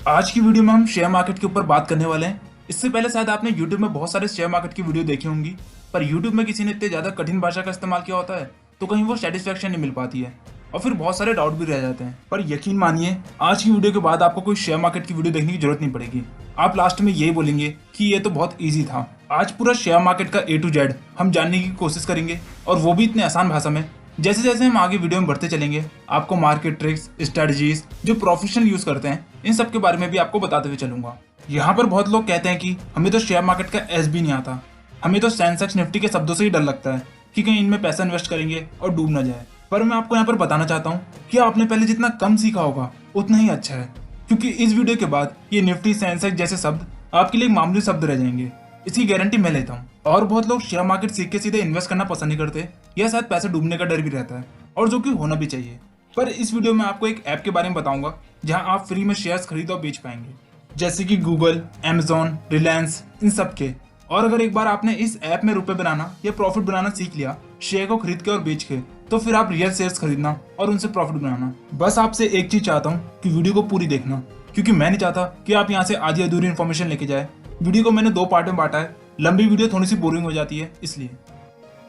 आज की वीडियो में हम शेयर मार्केट के ऊपर बात करने वाले हैं। इससे पहले शायद आपने YouTube में बहुत सारे शेयर मार्केट की वीडियो देखी होंगी, पर YouTube में किसी ने इतने ज़्यादा कठिन भाषा का इस्तेमाल किया होता है तो कहीं वो सेटिस्फेक्शन नहीं मिल पाती है और फिर बहुत सारे डाउट भी रह जाते हैं। पर यकीन मानिए, आज की वीडियो के बाद आपको कोई शेयर मार्केट की वीडियो देखने की जरूरत नहीं पड़ेगी। आप लास्ट में यही बोलेंगे कि ये तो बहुत ईजी था। आज पूरा शेयर मार्केट का A to Z हम जानने की कोशिश करेंगे, और वो भी इतने आसान भाषा में। जैसे जैसे हम आगे वीडियो में बढ़ते चलेंगे, आपको मार्केट ट्रिक्स, स्ट्रेटजीज जो प्रोफेशनल यूज करते हैं, इन सब के बारे में भी आपको बताते हुए चलूंगा। यहाँ पर बहुत लोग कहते हैं कि हमें तो शेयर मार्केट का एस भी नहीं आता, हमें तो सेंसेक्स निफ्टी के शब्दों से ही डर लगता है कि कहीं इनमें पैसा इन्वेस्ट करेंगे और डूब ना जाए। पर मैं आपको यहाँ पर बताना चाहता हूँ कि आपने पहले जितना कम सीखा होगा उतना ही अच्छा है, क्योंकि इस वीडियो के बाद ये निफ्टी, सेंसेक्स जैसे शब्द आपके लिए मामूली शब्द रह जाएंगे। इसकी गारंटी मैं लेता हूँ। और बहुत लोग शेयर मार्केट सीख के सीधे इन्वेस्ट करना पसंद नहीं करते, या शायद पैसे डूबने का डर भी रहता है, और जो कि होना भी चाहिए। पर इस वीडियो में आपको एक ऐप के बारे में बताऊंगा जहां आप फ्री में शेयर्स खरीद और बेच पाएंगे, जैसे कि गूगल, अमेजॉन, रिलायंस, इन सब के। और अगर एक बार आपने इस ऐप में रुपए बनाना या प्रॉफिट बनाना सीख लिया शेयर को खरीद के और बेच के, तो फिर आप रियल शेयर्स खरीदना और उनसे प्रॉफिट बनाना। बस आपसे एक चीज चाहता हूँ कि वीडियो को पूरी देखना, क्योंकि मैं नहीं चाहता कि आप यहाँ से आधी अधूरी इन्फॉर्मेशन लेके जाए। वीडियो को मैंने 2 पार्ट में बांटा है, लंबी वीडियो थोड़ी सी बोरिंग हो जाती है इसलिए।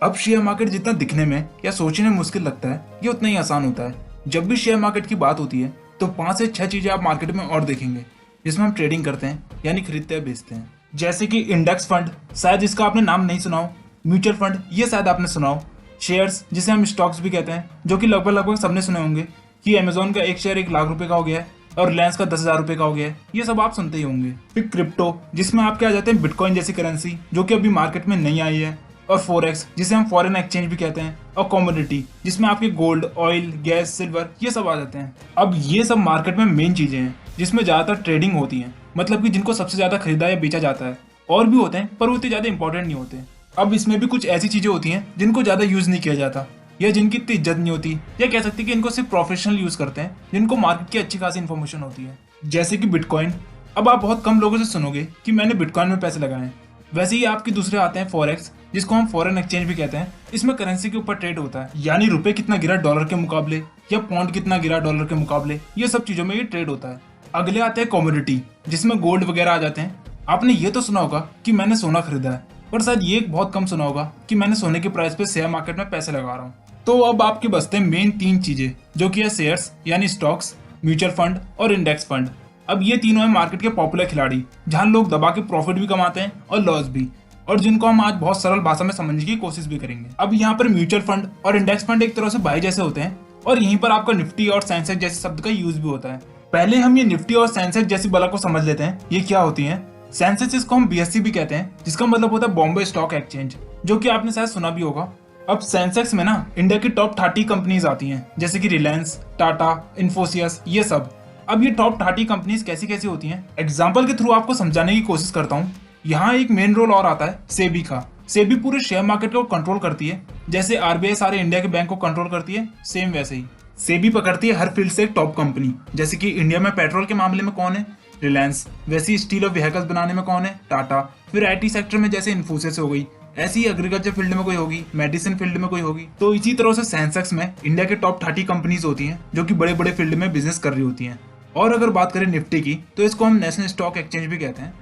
अब शेयर मार्केट जितना दिखने में या सोचने में मुश्किल लगता है, ये उतना ही आसान होता है। जब भी शेयर मार्केट की बात होती है तो 5 से 6 चीजें आप मार्केट में और देखेंगे जिसमें हम ट्रेडिंग करते हैं, यानी खरीदते हैं बेचते हैं। जैसे कि इंडेक्स फंड, शायद इसका आपने नाम नहीं सुना हो। म्यूचुअल फंड, ये शायद आपने सुना हो। शेयर्स, जिसे हम स्टॉक्स भी कहते हैं, जो कि लगभग सबने सुने होंगे कि अमेजोन का एक शेयर 1 लाख रुपए का हो गया है और रिलायंस का 10,000 रुपए का हो गया है। ये सब आप सुनते ही होंगे। फिर क्रिप्टो, जिसमें आपके आ जाते हैं बिटकॉइन जैसी करेंसी, जो कि अभी मार्केट में नहीं आई है। और फॉरेक्स, जिसे हम फॉरेन एक्सचेंज भी कहते हैं। और कमोडिटी, जिसमें आपके गोल्ड, ऑयल, गैस, सिल्वर, ये सब आ जाते हैं। अब ये सब मार्केट में मेन चीजें हैं जिसमें ज्यादातर ट्रेडिंग होती है, मतलब कि जिनको सबसे ज्यादा खरीदा या बेचा जाता है। और भी होते हैं पर वो इतने ज्यादा इंपॉर्टेंट नहीं होते। अब इसमें भी कुछ ऐसी चीजें होती हैं जिनको ज्यादा यूज नहीं किया जाता, या जिनकी इतनी इज्जत नहीं होती, या कह सकते हैं कि इनको सिर्फ प्रोफेशनल यूज करते हैं, जिनको मार्केट की अच्छी खासी इन्फॉर्मेशन होती है। जैसे कि बिटकॉइन। अब आप बहुत कम लोगों से सुनोगे कि मैंने बिटकॉइन में पैसे लगाए हैं। वैसे ही आपके दूसरे आते हैं फॉरेक्स, जिसको हम फॉरेन एक्सचेंज भी कहते हैं। इसमें करेंसी के ऊपर ट्रेड होता है, यानी रुपए कितना गिरा डॉलर के मुकाबले, या पौंड कितना गिरा डॉलर के मुकाबले, ये सब चीजों में ये ट्रेड होता है। अगले आते हैं कमोडिटी, जिसमें गोल्ड वगैरह आ जाते हैं। आपने ये तो सुना होगा कि मैंने सोना खरीदा है, पर शायद ये बहुत कम सुना होगा कि मैंने सोने के प्राइस पे शेयर मार्केट में पैसे लगा रहा हूँ। तो अब आपके बचते हैं मेन 3 चीजें, जो कि है शेयर्स यानी स्टॉक्स, म्यूचुअल फंड और इंडेक्स फंड। अब ये तीनों है मार्केट के पॉपुलर खिलाड़ी, जहां लोग दबा के प्रॉफिट भी कमाते हैं और लॉस भी, और जिनको हम आज बहुत सरल भाषा में समझने की कोशिश भी करेंगे। अब यहाँ पर म्यूचुअल फंड और इंडेक्स फंड एक तरह से भाई जैसे होते हैं, और यहीं पर आपका निफ्टी और सेंसेक्स जैसे शब्द का यूज भी होता है। पहले हम ये निफ्टी और सेंसेक्स जैसी बला को समझ लेते हैं, ये क्या होती है। सेंसेक्स, इसको हम BSE भी कहते हैं, जिसका मतलब होता है बॉम्बे स्टॉक एक्सचेंज, जो कि आपने शायद सुना भी होगा। अब सेंसेक्स में ना इंडिया की टॉप 30 कंपनीज आती हैं, जैसे कि रिलायंस, टाटा, इन्फोसिस, ये सब। अब ये टॉप 30 कंपनीज कैसी कैसी होती हैं, एग्जाम्पल के थ्रू आपको समझाने की कोशिश करता हूँ। यहाँ एक मेन रोल और आता है सेबी का। सेबी पूरे शेयर मार्केट को कंट्रोल करती है, जैसे RBI सारे इंडिया के बैंक को कंट्रोल करती है, सेम वैसे ही सेबी पकड़ती है हर फील्ड से एक टॉप कंपनी। जैसे कि इंडिया में पेट्रोल के मामले में कौन है, रिलायंस। वैसे ही स्टील और व्हीकल्स बनाने में कौन है, टाटा। फिर IT सेक्टर में जैसे इन्फोसिस हो गई, ऐसी ही एग्रीकल्चर फील्ड में कोई होगी, मेडिसिन फील्ड में कोई होगी। तो इसी तरह से सेंसेक्स में इंडिया के टॉप 30 कंपनीज होती हैं, जो कि बड़े बड़े फील्ड में बिजनेस कर रही होती हैं। और अगर बात करें निफ्टी की, तो इसको हम नेशनल स्टॉक एक्सचेंज भी कहते हैं।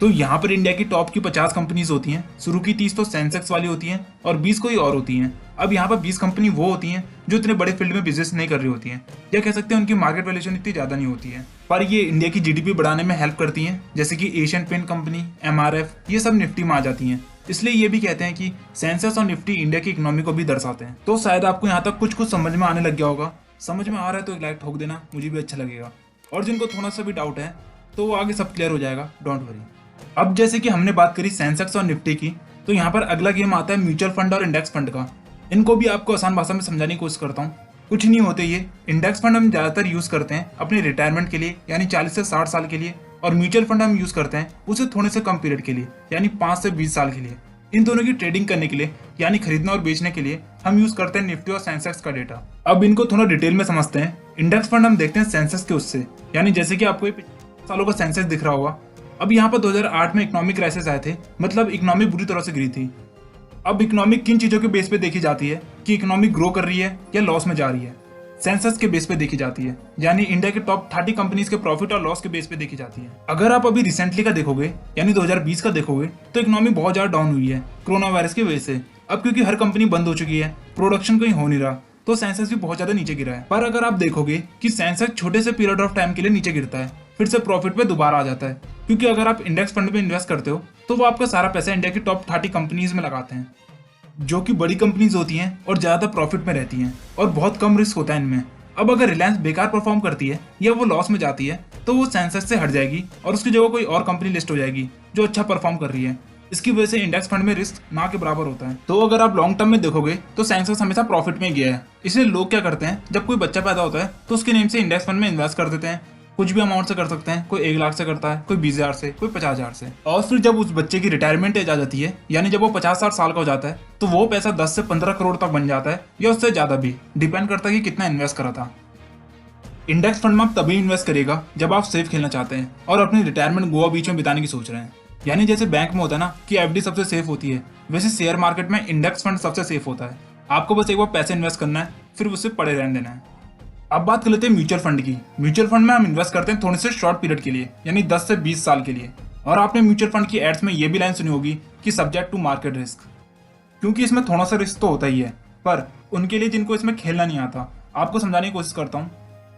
तो यहाँ पर इंडिया की टॉप की 50 कंपनीज होती हैं। शुरू की 30 तो सेंसेक्स वाली होती हैं और 20 कोई और होती हैं। अब यहाँ पर 20 कंपनी वो होती हैं जो इतने बड़े फील्ड में बिजनेस नहीं कर रही होती हैं, या कह सकते हैं उनकी मार्केट वैल्यूएशन इतनी ज्यादा नहीं होती है, पर ये इंडिया की GDP बढ़ाने में हेल्प करती हैं। जैसे कि एशियन पेंट कंपनी, MRF, ये सब निफ्टी में आ जाती हैं। इसलिए ये भी कहते हैं कि सेंसेक्स और निफ्टी इंडिया की इकोनॉमी को भी दर्शाते हैं। तो शायद आपको यहाँ तक कुछ समझ में आने लग गया होगा। समझ में आ रहा है तो एक लाइक ठोक देना, मुझे भी अच्छा लगेगा। और जिनको थोड़ा सा भी डाउट है तो वो आगे सब क्लियर हो जाएगा, डोंट वरी। अब जैसे कि हमने बात करी सेंसेक्स और निफ्टी की, तो यहाँ पर अगला गेम आता है म्यूचुअल फंड और इंडेक्स फंड का। इनको भी आपको आसान भाषा में समझाने की कोशिश करता हूँ। कुछ नहीं होते ये। इंडेक्स फंड हम ज्यादातर यूज करते हैं अपने रिटायरमेंट के लिए, यानी 40 से 60 साल के लिए। और म्यूचुअल फंड हम यूज करते हैं उसे थोड़े से कम पीरियड के लिए, यानी 5 से 20 साल के लिए। इन दोनों की ट्रेडिंग करने के लिए, यानी खरीदने और बेचने के लिए हम यूज करते हैं निफ्टी और सेंसेक्स का डेटा। अब इनको थोड़ा डिटेल में समझते हैं। इंडेक्स फंड हम देखते हैं सेंसेक्स के उससे, यानी जैसे कि आपको 50 सालों का सेंसेक्स दिख रहा होगा। अब यहाँ पर 2008 में इकोनॉमिक क्राइसिस आए थे, मतलब इकोनॉमी बुरी तरह से गिरी थी। अब इकोनॉमिक किन चीजों के बेस पे देखी जाती है कि इकोनॉमी ग्रो कर रही है या लॉस में जा रही है। सेंसस के बेस पे देखी जाती है, यानी इंडिया के टॉप 30 कंपनीज के प्रॉफिट और लॉस के बेस पे देखी जाती है। अगर आप अभी रिसेंटली का देखोगे यानी 2020 का देखोगे तो इकोनॉमी बहुत ज्यादा डाउन हुई है कोरोना वायरस की वजह से। अब क्योंकि हर कंपनी बंद हो चुकी है, प्रोडक्शन कहीं हो नहीं रहा, तो सेंसेक्स भी बहुत ज्यादा नीचे गिरा है। पर अगर आप देखोगे कि सेंसेक्स छोटे से पीरियड ऑफ टाइम के लिए नीचे गिरता है, फिर से प्रॉफिट पे दोबारा आ जाता है, क्योंकि अगर आप इंडेक्स फंड में इन्वेस्ट करते हो तो वो आपका सारा पैसा इंडिया की टॉप 30 कंपनीज में लगाते हैं, जो कि बड़ी कंपनीज होती हैं और ज्यादा प्रॉफिट में रहती हैं और बहुत कम रिस्क होता है इनमें। अब अगर रिलायंस बेकार परफॉर्म करती है या वो लॉस में जाती है तो वो सेंसेक्स से हट जाएगी और उसकी जगह कोई और कंपनी लिस्ट हो जाएगी जो अच्छा परफॉर्म कर रही है। इसकी वजह से इंडेक्स फंड में रिस्क ना के बराबर होता है। तो अगर आप लॉन्ग टर्म में देखोगे तो सेंसेक्स हमेशा प्रॉफिट में गया है। इसलिए लोग क्या करते हैं, जब कोई बच्चा पैदा होता है तो उसके नेम से इंडेक्स फंड में इन्वेस्ट कर देते हैं। कुछ भी अमाउंट से कर सकते हैं, कोई 1 लाख से करता है, कोई 20,000 से, कोई 50,000 से। और फिर जब उस बच्चे की रिटायरमेंट एज आ जाती है, यानी जब वो 50-60 साल का हो जाता है, तो वो पैसा 10 से 15 करोड़ तक बन जाता है या उससे ज्यादा भी, डिपेंड करता है कि कितना इन्वेस्ट करा था। इंडेक्स फंड में आप तभी इन्वेस्ट करेगा जब आप सेफ खेलना चाहते हैं और अपनी रिटायरमेंट गोवा बीच में बिताने की सोच रहे हैं। यानी जैसे बैंक में होता है ना कि एफडी सबसे सेफ होती है, वैसे शेयर मार्केट में इंडेक्स फंड सबसे सेफ होता है। आपको बस एक बार पैसे इन्वेस्ट करना है, फिर उससे पड़े रहने देना है। अब बात कर लेते हैं म्यूचुअल फंड की। म्यूचुअल फंड में हम इन्वेस्ट करते हैं थोड़े से शॉर्ट पीरियड के लिए, यानी 10 से 20 साल के लिए। और आपने म्यूचुअल फंड की एड्स में ये भी लाइन सुनी होगी कि सब्जेक्ट टू मार्केट रिस्क, क्योंकि इसमें थोड़ा सा रिस्क तो होता ही है। पर उनके लिए जिनको इसमें खेलना नहीं आता, आपको समझाने की कोशिश करता हूँ।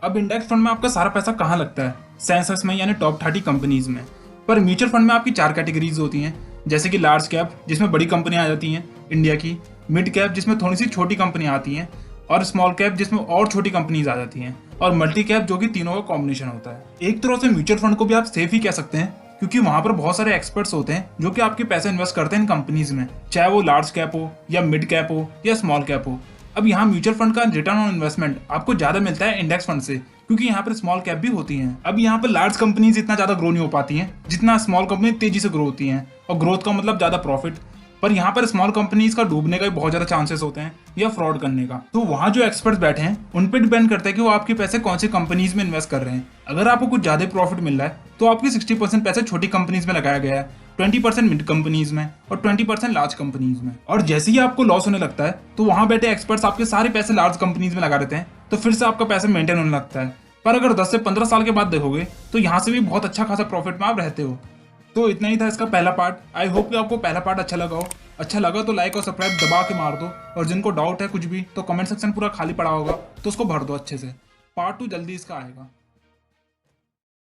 अब इंडेक्स फंड में आपका सारा पैसा कहाँ लगता है? सेंसेक्स में, यानी टॉप 30 कंपनीज में। पर म्यूचुअल फंड में आपकी 4 कैटेगरीज होती हैं, जैसे कि लार्ज कैप जिसमें बड़ी कंपनियां आ जाती हैं इंडिया की, मिड कैप जिसमें थोड़ी सी छोटी कंपनियां आती हैं, और स्मॉल कैप जिसमें और छोटी कंपनीज आ जाती हैं, और मल्टी कैप जो कि तीनों का कॉम्बिनेशन होता है। एक तरह से म्यूचुअल फंड को भी आप सेफ ही कह सकते हैं, क्योंकि वहां पर बहुत सारे एक्सपर्ट्स होते हैं जो कि आपके पैसे इन्वेस्ट करते हैं इन कंपनीज में, चाहे वो लार्ज कैप हो या मिड कैप हो या स्मॉल कैप हो। अब यहाँ म्यूचुअल फंड का रिटर्न ऑन इन्वेस्टमेंट आपको ज्यादा मिलता है इंडेक्स फंड से, क्योंकि यहाँ पर स्मॉल कैप भी होती हैं। अब यहाँ पर लार्ज कंपनीज इतना ज्यादा ग्रो नहीं हो पाती हैं जितना स्मॉल कंपनी तेजी से ग्रो होती हैं, और ग्रोथ का मतलब ज्यादा प्रॉफिट। पर यहाँ पर स्मॉल कंपनीज का डूबने का भी बहुत ज्यादा चांसेस होते हैं या फ्रॉड करने का। तो वहाँ जो एक्सपर्ट्स बैठे हैं उन पे डिपेंड करता है कि वो आपके पैसे कौन सी कंपनीज में इन्वेस्ट कर रहे हैं। अगर आपको कुछ ज्यादा प्रॉफिट मिल रहा है तो आपकी 60% पैसे छोटी कंपनीज में लगाया गया है, 20% मिड कंपनीज में और 20% लार्ज कंपनीज में। और जैसे ही आपको लॉस होने लगता है तो वहाँ बैठे एक्सपर्ट्स आपके सारे पैसे लार्ज कंपनीज में लगा देते हैं, तो फिर से आपका पैसा मेंटेन होने लगता है। पर अगर 10 से 15 साल के बाद देखोगे तो यहाँ से भी बहुत अच्छा खासा प्रॉफिट में आप रहते हो। तो इतना ही था इसका पहला पार्ट। आई होप कि आपको पहला पार्ट अच्छा लगा हो। अच्छा लगा तो लाइक और सब्सक्राइब दबा के मार दो, और जिनको डाउट है कुछ भी तो कमेंट सेक्शन पूरा खाली पड़ा होगा तो उसको भर दो अच्छे से। पार्ट 2 जल्दी इसका आएगा।